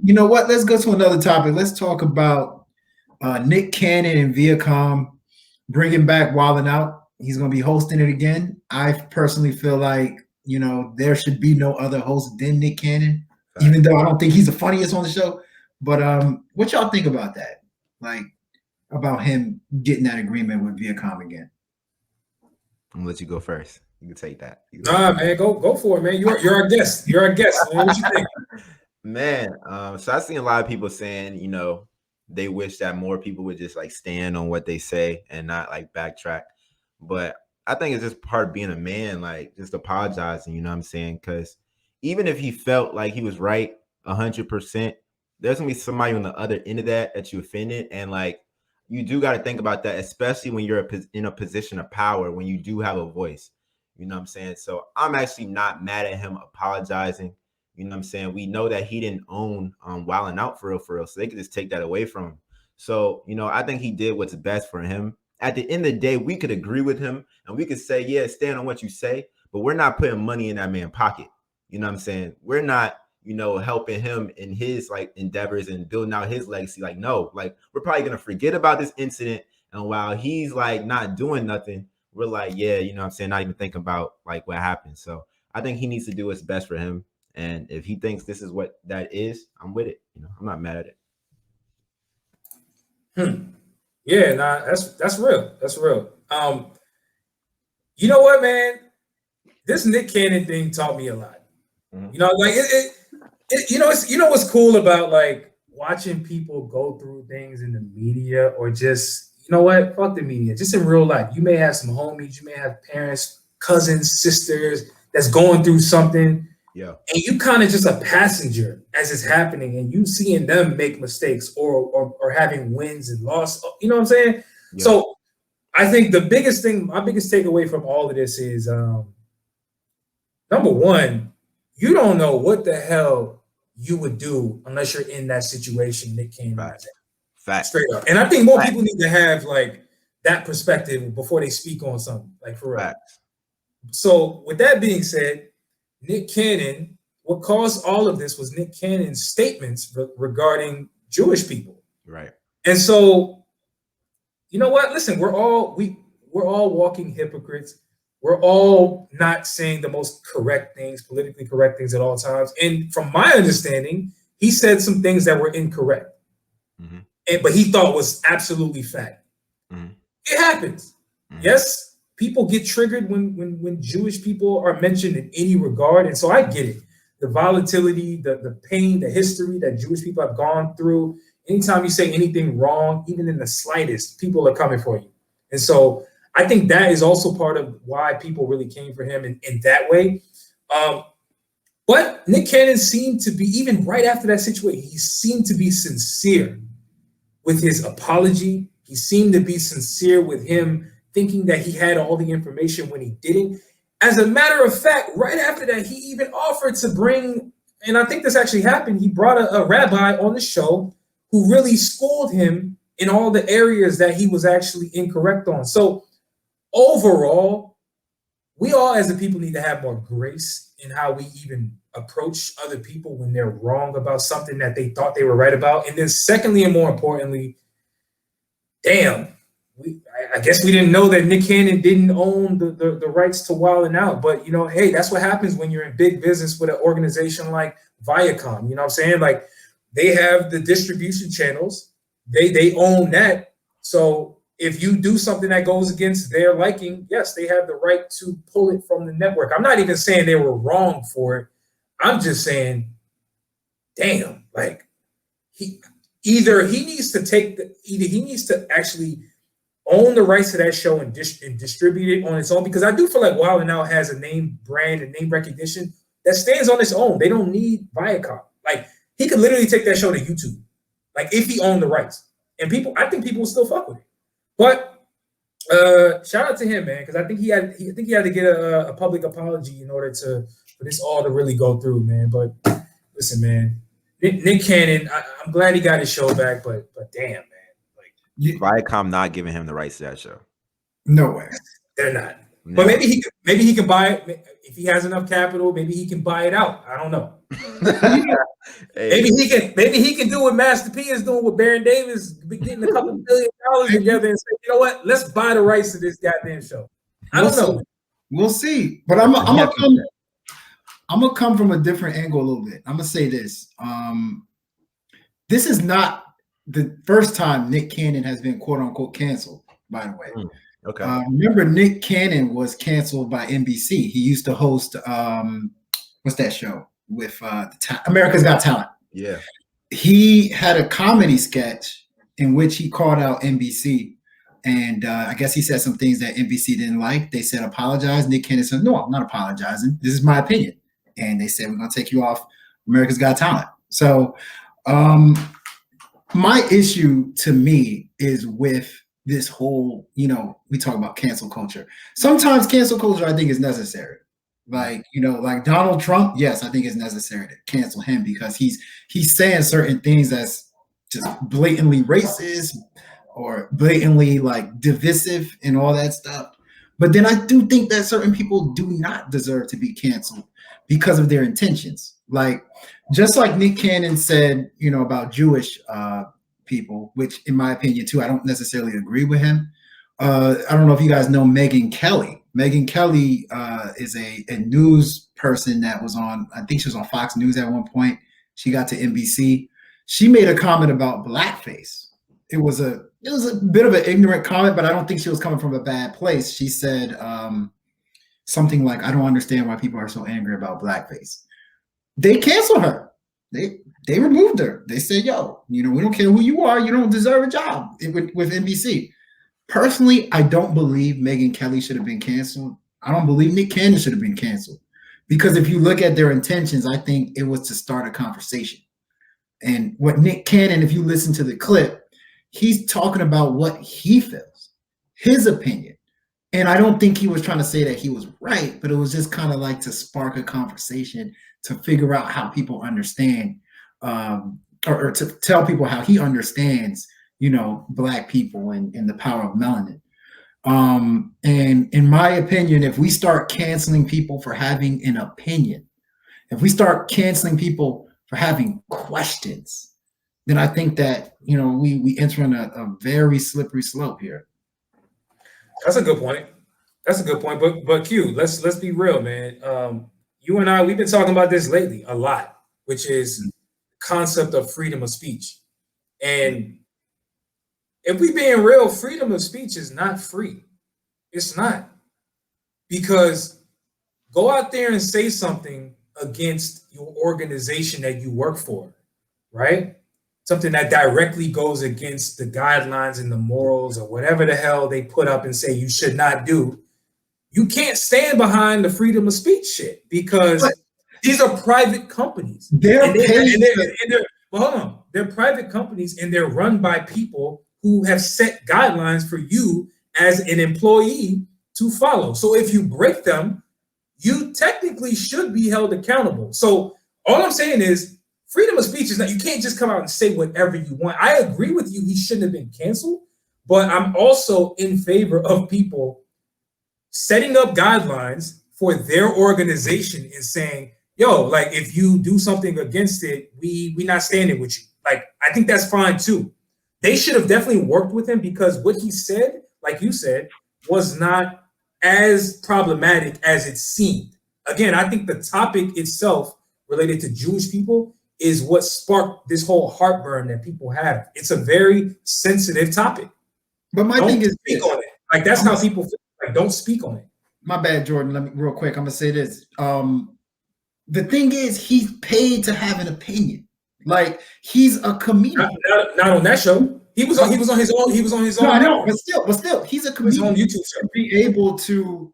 You know what? Let's go to another topic. Let's talk about Nick Cannon and Viacom bringing back Wildin' Out. He's going to be hosting it again. I personally feel like, there should be no other host than Nick Cannon, even though I don't think he's the funniest on the show. But what y'all think about that? Like, about him getting that agreement with Viacom again? I'm going to let you go first. You can take that. Man, go for it, man. You're our guest. You're our guest, man. What you think? Man, so I've seen a lot of people saying, they wish that more people would just like stand on what they say and not like backtrack. But I think it's just part of being a man, like just apologizing, you know what I'm saying? Because even if he felt like he was right 100%, there's gonna be somebody on the other end of that you offended. And like, you do got to think about that, especially when you're in a position of power, when you do have a voice, you know what I'm saying? So I'm actually not mad at him apologizing. You know what I'm saying? We know that he didn't own Wildin' Out for real. So they could just take that away from him. So, I think he did what's best for him. At the end of the day, we could agree with him and we could say, yeah, stand on what you say, but we're not putting money in that man's pocket. You know what I'm saying? We're not, helping him in his like endeavors and building out his legacy. Like, no, like we're probably going to forget about this incident. And while he's like not doing nothing, we're like, yeah, you know what I'm saying? Not even thinking about like what happened. So I think he needs to do what's best for him. And if he thinks this is what that is, I'm with it. I'm not mad at it. Yeah, that's real. That's real. You know what, man? This Nick Cannon thing taught me a lot. Mm-hmm. What's cool about like watching people go through things in the media or just, fuck the media. Just in real life, you may have some homies, you may have parents, cousins, sisters that's going through something. Yeah. And you kind of just a passenger as it's happening and you seeing them make mistakes or having wins and losses. You know what I'm saying? Yeah. So I think my biggest takeaway from all of this is number one, you don't know what the hell you would do unless you're in that situation Nick Cannon was in. Fact. Straight up. And I think more people need to have like that perspective before they speak on something, like for real. Fact. So with that being said, Nick Cannon, what caused all of this was Nick Cannon's statements regarding Jewish people. Right. And so, you know what? Listen, we're all walking hypocrites. We're all not saying the most correct things, politically correct things at all times. And from my understanding, he said some things that were incorrect. Mm-hmm. But he thought was absolutely fact. Mm-hmm. It happens. Mm-hmm. Yes. People get triggered when Jewish people are mentioned in any regard. And so I get it. The volatility, the pain, the history that Jewish people have gone through. Anytime you say anything wrong, even in the slightest, people are coming for you. And so I think that is also part of why people really came for him in that way. But Nick Cannon seemed to be, even right after that situation, he seemed to be sincere with his apology. He seemed to be sincere with him thinking that he had all the information when he didn't. As a matter of fact, right after that, he even offered to bring, and I think this actually happened, he brought a rabbi on the show who really schooled him in all the areas that he was actually incorrect on. So overall, we all as a people need to have more grace in how we even approach other people when they're wrong about something that they thought they were right about. And then secondly, and more importantly, damn, I guess we didn't know that Nick Cannon didn't own the rights to Wildin' Out. But, hey, that's what happens when you're in big business with an organization like Viacom. You know what I'm saying? Like, they have the distribution channels. They own that. So if you do something that goes against their liking, yes, they have the right to pull it from the network. I'm not even saying they were wrong for it. I'm just saying, damn, like, he needs to actually own the rights to that show and distribute it on its own, because I do feel like Wildin' Out has a name brand and name recognition that stands on its own. They don't need Viacom. Like, he could literally take that show to YouTube, like if he owned the rights. And I think people will still fuck with it. But shout out to him, man, because I think he had to get a public apology in order for this all to really go through, man. But listen, man, Nick Cannon, I'm glad he got his show back, but damn, man. Viacom not giving him the rights to that show. No way. They're not. But maybe he can buy it if he has enough capital. Maybe he can buy it out. I don't know. Hey. Maybe he can do what Master P is doing with Baron Davis, getting a couple $1 billion together and say, you know what, let's buy the rights to this goddamn show. I don't know. We'll see. But I'm gonna come from a different angle a little bit. I'm gonna say this. This is not the first time Nick Cannon has been quote unquote canceled, by the way. Okay. Remember, Nick Cannon was canceled by NBC. He used to host what's that show with America's Got Talent. Yeah. He had a comedy sketch in which he called out NBC. And I guess he said some things that NBC didn't like. They said, apologize. Nick Cannon said, no, I'm not apologizing. This is my opinion. And they said, we're going to take you off America's Got Talent. So my issue to me is with this whole, we talk about cancel culture. Sometimes cancel culture, I think, is necessary. Like Donald Trump, yes, I think it's necessary to cancel him because he's saying certain things that's just blatantly racist or blatantly like divisive and all that stuff. But then I do think that certain people do not deserve to be canceled because of their intentions. Like, just like Nick Cannon said, about Jewish people, which in my opinion too, I don't necessarily agree with him. I don't know if you guys know Megyn Kelly. Megyn Kelly is a news person that was on, I think she was on Fox News at one point. She got to NBC. She made a comment about blackface. It was a bit of an ignorant comment, but I don't think she was coming from a bad place. She said something like, I don't understand why people are so angry about blackface. They canceled her. They removed her. They said, yo, we don't care who you are. You don't deserve a job with NBC. Personally, I don't believe Megyn Kelly should have been canceled. I don't believe Nick Cannon should have been canceled. Because if you look at their intentions, I think it was to start a conversation. And what Nick Cannon, if you listen to the clip, he's talking about what he feels, his opinion. And I don't think he was trying to say that he was right, but it was just kind of like to spark a conversation to figure out how people understand or to tell people how he understands, Black people and the power of melanin. And in my opinion, if we start canceling people for having an opinion, if we start canceling people for having questions, then I think that, we enter on a very slippery slope here. That's a good point. But Q, let's be real, man. You and I, we've been talking about this lately a lot, which is the concept of freedom of speech. And if we being real, freedom of speech is not free. It's not. Because go out there and say something against your organization that you work for, right? Something that directly goes against the guidelines and the morals or whatever the hell they put up and say you should not do. You can't stand behind the freedom of speech shit because these are private companies. They're private companies and they're run by people who have set guidelines for you as an employee to follow. So if you break them, you technically should be held accountable. So all I'm saying is freedom of speech is not, you can't just come out and say whatever you want. I agree with you, he shouldn't have been canceled, but I'm also in favor of people setting up guidelines for their organization and saying, yo, like if you do something against it, we not standing with you. Like, I think that's fine too. They should have definitely worked with him because what he said, like you said, was not as problematic as it seemed. Again, I think the topic itself related to Jewish people is what sparked this whole heartburn that people have. It's a very sensitive topic. But my thing is, speak on it. Like that's how people feel. Like, don't speak on it. My bad, Jordan. Let me real quick. I'm gonna say this. The thing is, he's paid to have an opinion. Like he's a comedian. Not on that show. He was on his own. He was on his own. No, I know, but still, he's a comedian. On YouTube show. To be able to,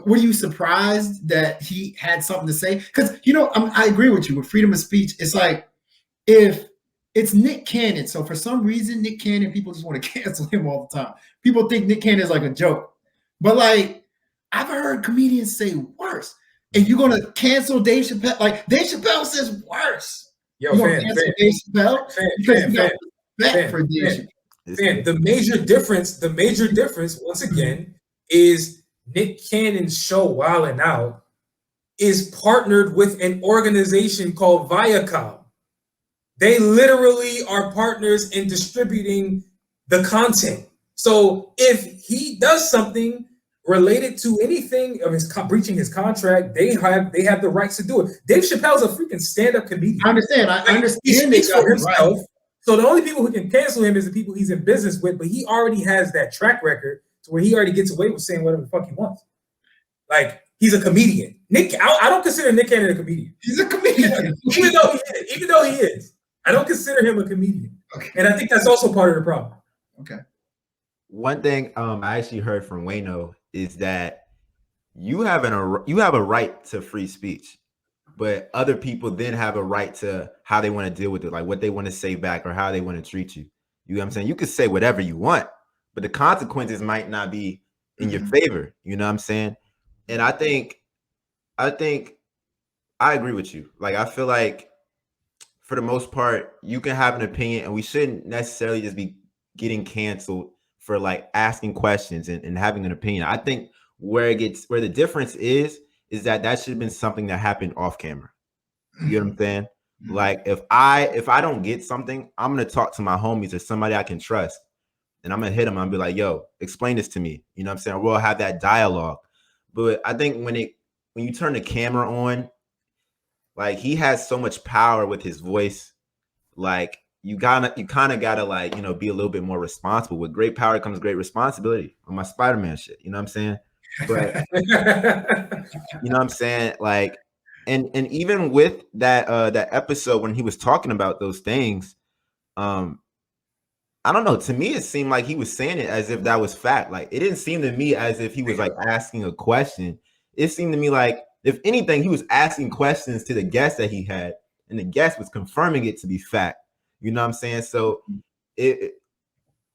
were you surprised that he had something to say? Because I agree with you with freedom of speech. It's like if it's Nick Cannon. So for some reason, Nick Cannon, people just want to cancel him all the time. People think Nick Cannon is like a joke. But like I've heard comedians say worse. And you're gonna cancel Dave Chappelle? Like Dave Chappelle says worse. Yo, Dave Chappelle the major difference once again is Nick Cannon's show Wild 'N Out is partnered with an organization called Viacom. They literally are partners in distributing the content. So if he does something related to anything of his breaching his contract, they have the rights to do it. Dave Chappelle's a freaking stand-up comedian. I understand. I understand. He speaks for himself. Right. So the only people who can cancel him is the people he's in business with, but he already has that track record to where he already gets away with saying whatever the fuck he wants. Like, he's a comedian. I don't consider Nick Cannon a comedian. He's a comedian. even though he is. I don't consider him a comedian. Okay. And I think that's also part of the problem. Okay. One thing I actually heard from Wayno is that you have a right to free speech, but other people then have a right to how they want to deal with it, like what they want to say back or how they want to treat you. You know what I'm saying? You can say whatever you want, but the consequences might not be in your favor. You know what I'm saying? And I think I agree with you. Like, I feel like for the most part, you can have an opinion, and we shouldn't necessarily just be getting canceled for like asking questions and having an opinion. I think where the difference is that should have been something that happened off camera. You get what I'm saying? Like, if I don't get something, I'm gonna talk to my homies or somebody I can trust, and I'm gonna hit them. I'm gonna be like, "Yo, explain this to me." You know what I'm saying? We'll have that dialogue. But I think when you turn the camera on, like, he has so much power with his voice. Like, you kind of gotta, like, you know, be a little bit more responsible. With great power comes great responsibility. On my Spider-Man shit, you know what I'm saying? But you know what I'm saying? Like, and even with that episode when he was talking about those things, I don't know. To me, it seemed like he was saying it as if that was fact. Like, it didn't seem to me as if he was like asking a question. It seemed to me like, if anything, he was asking questions to the guest that he had, and the guest was confirming it to be fact. You know what I'm saying? So if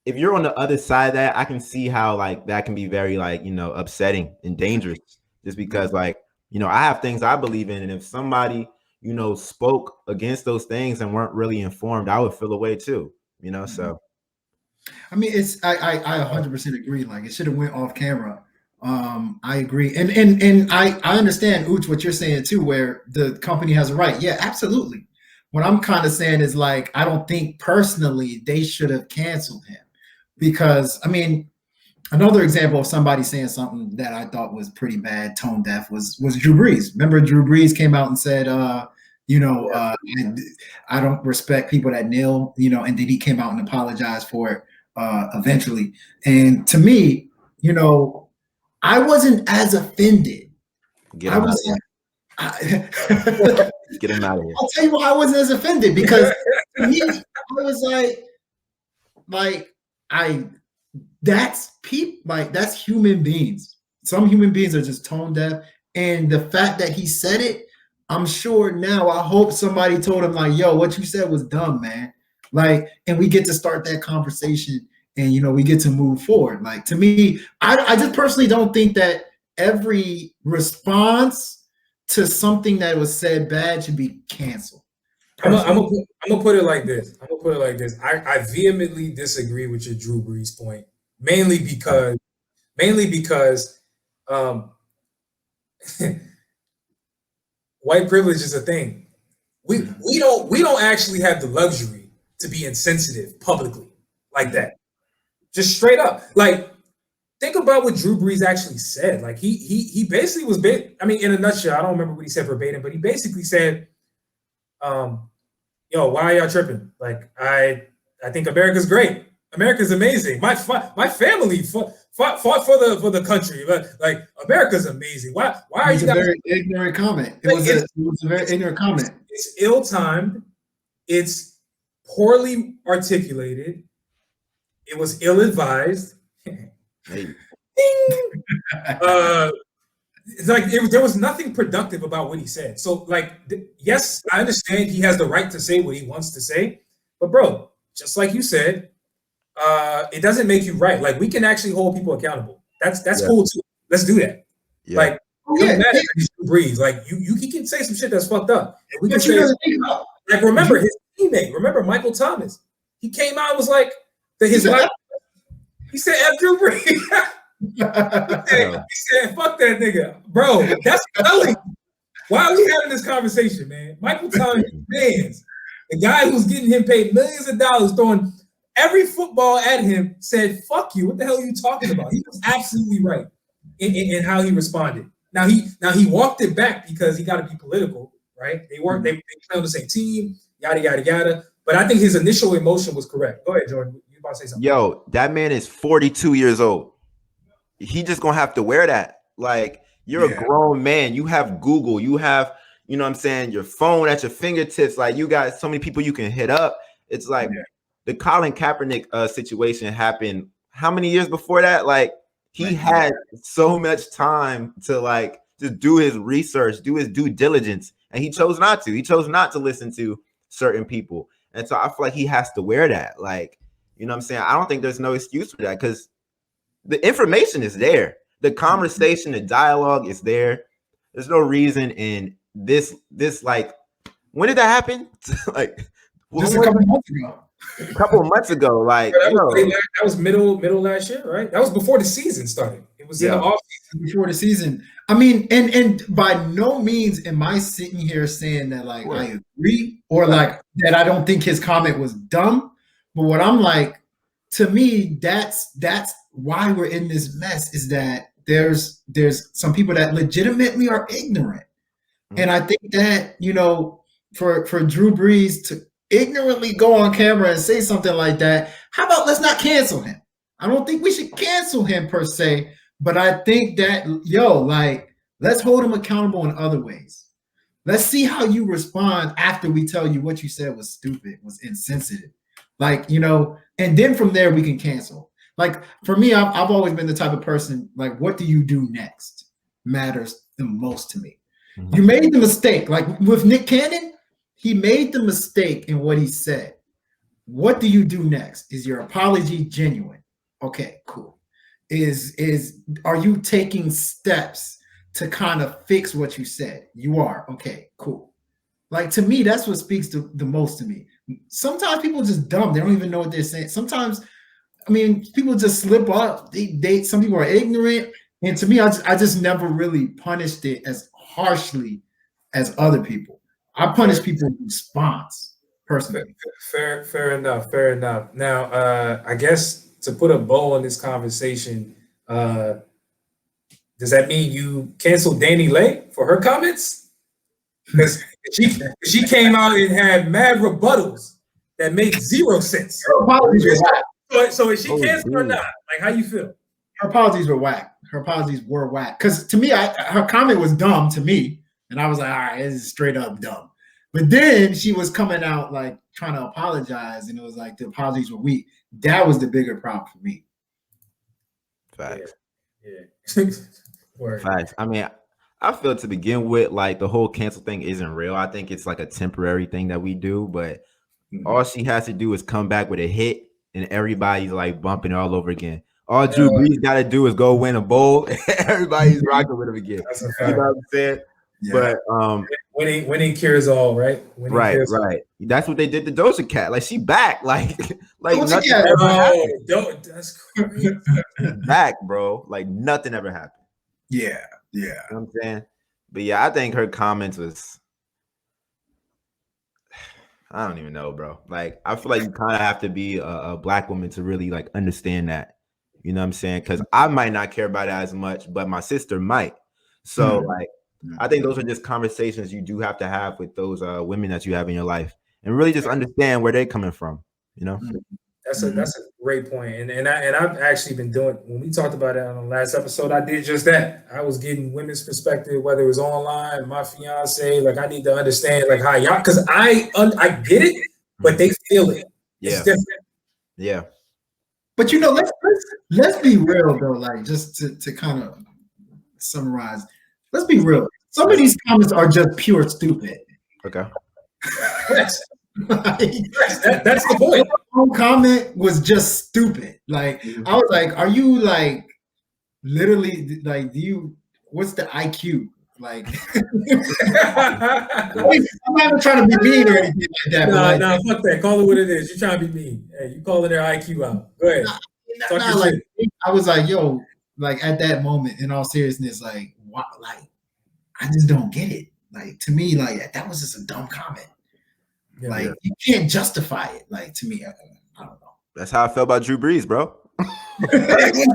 you're on the other side of that, I can see how, like, that can be very, like, you know, upsetting and dangerous, just because, like, you know, I have things I believe in, and if somebody, you know, spoke against those things and weren't really informed, I would feel away too, you know? So I mean, I 100% agree. Like, it should have went off camera. I agree. And I understand, Uch, what you're saying too, where the company has a right. Yeah, absolutely. What I'm kind of saying is, like, I don't think personally they should have canceled him, because, I mean, another example of somebody saying something that I thought was pretty bad, tone deaf, was Drew Brees. Remember, Drew Brees came out and said, you know, I don't respect people that kneel, you know, and then he came out and apologized for it eventually. And to me, you know, I wasn't as offended. get him out of here. Get him out of here. I'll tell you why I wasn't as offended, because to me, I was like that's people, like, that's human beings. Some human beings are just tone deaf, and the fact that he said it, I'm sure now, I hope somebody told him, like, yo, what you said was dumb, man. Like, and we get to start that conversation, and, you know, we get to move forward. Like, to me, I just personally don't think that every response to something that was said bad should be canceled. I'm gonna put it like this. I vehemently disagree with your Drew Brees point, mainly because white privilege is a thing. We don't actually have the luxury to be insensitive publicly like that. Just straight up. Like, think about what Drew Brees actually said. Like, he basically was, I mean, in a nutshell, I don't remember what he said verbatim, but he basically said, yo, why are y'all tripping? Like, I think America's great. America's amazing. My family fought for the country. Like, America's amazing. Why are you guys? It's a very ignorant comment. It was a very ignorant comment. It's ill-timed. It's poorly articulated. It was ill-advised. Hey. It's like there was nothing productive about what he said. So, like, yes, I understand he has the right to say what he wants to say, but bro, just like you said, it doesn't make you right. Like, we can actually hold people accountable. That's cool too. Let's do that. Yeah. Like, Breeze. Like, he can say some shit that's fucked up. And we can say, like, remember his teammate. Remember Michael Thomas. He came out and was like, his life. He said, F. Drew Brees. He said, fuck that nigga. Bro, that's telling. Why are we having this conversation, man? Michael Thomas fans, the guy who's getting him paid millions of dollars, throwing every football at him, said, fuck you. What the hell are you talking about? He was absolutely right in how he responded. Now he walked it back because he got to be political, right? They weren't, they play on the same team, yada, yada, yada. But I think his initial emotion was correct. Go ahead, Jordan. You about to say something? Yo, that man is 42 years old. He just gonna have to wear that. Like, you're a grown man. You have Google. You have, you know what I'm saying, your phone at your fingertips. Like, you got so many people you can hit up. It's like the Colin Kaepernick situation happened how many years before that? Like, he had so much time to like just do his research, do his due diligence, and he chose not to. He chose not to listen to certain people. And so I feel like he has to wear that. Like, you know what I'm saying? I don't think there's no excuse for that because the information is there. The conversation, the dialogue is there. There's no reason in this like, when did that happen? Like, just a couple months ago. A couple of months ago, like that was middle last year, right? That was before the season started. It was in the off season. Before the season. I mean, and by no means am I sitting here saying that like I agree or like that I don't think his comment was dumb. But what I'm like, to me, that's why we're in this mess, is that there's some people that legitimately are ignorant. And I think that, you know, for Drew Brees to ignorantly go on camera and say something like that, how about let's not cancel him? I don't think we should cancel him per se, but I think that, like, let's hold him accountable in other ways. Let's see how you respond after we tell you what you said was stupid, was insensitive. Like, you know, and then from there we can cancel. Like, for me, I've always been the type of person, like, what do you do next matters the most to me. You made the mistake. Like with Nick Cannon, he made the mistake in what he said. What do you do next? Is your apology genuine? Okay, cool. Are you taking steps to kind of fix what you said? You are. Okay, cool. Like, to me, that's what speaks to the most to me. Sometimes people are just dumb. They don't even know what they're saying. Sometimes, I mean, people just slip up. Some people are ignorant. And to me, I just never really punished it as harshly as other people. I punish people in response, personally. Fair enough. Now, I guess to put a bow on this conversation, does that mean you canceled Danny Lay for her comments? Because she came out and had mad rebuttals that made zero sense. So is she canceled or not? Like, how you feel? Her apologies were whack. Because to me, her comment was dumb to me. And I was like, all right, this is straight up dumb. But then she was coming out like trying to apologize, and it was like the apologies were weak. That was the bigger problem for me. Facts. Yeah. Facts. I mean, I feel to begin with, like, the whole cancel thing isn't real. I think it's like a temporary thing that we do, but all she has to do is come back with a hit, and everybody's like bumping it all over again. All Drew Brees got to do is go win a bowl, and everybody's rocking with him again. You know what I'm saying? Yeah. But winning cures all, right? Right. That's what they did to Doja Cat. Like, she back, like Doja Cat. That's crazy. Back, bro. Like, nothing ever happened. Yeah. You know what I'm saying? But yeah, I think her comments was, I don't even know, bro. Like, I feel like you kind of have to be a black woman to really like understand that. You know what I'm saying? Because I might not care about it as much, but my sister might. So like, I think those are just conversations you do have to have with those women that you have in your life, and really just understand where they're coming from. You know, that's a great point. And I've actually been doing, when we talked about it on the last episode, I did just that. I was getting women's perspective, whether it was online, my fiance. Like, I need to understand like how y'all, because I get it, but they feel it. It's different. Yeah. But you know, let's be real though. Like, just to kind of summarize. Let's be real. Some of these comments are just pure stupid. Okay. That's the point. One comment was just stupid. Like, I was like, are you like literally like, what's the IQ? Like, I'm not trying to be mean or anything like that. No, fuck that. Call it what it is. You're trying to be mean. Hey, you calling their IQ out. Go ahead. Like, I was like, yo, like at that moment, in all seriousness, like why, like I just don't get it. Like to me, like that was just a dumb comment. Yeah. Like you can't justify it. Like to me, I don't know. That's how I felt about Drew Brees, bro. Exactly.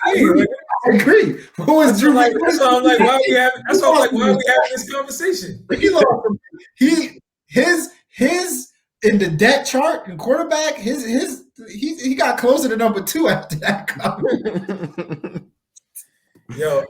I agree. Who is Drew Brees? That's why I'm like, why are we having this conversation? His in the depth chart and quarterback, he got closer to number 2 after that comment. Yo,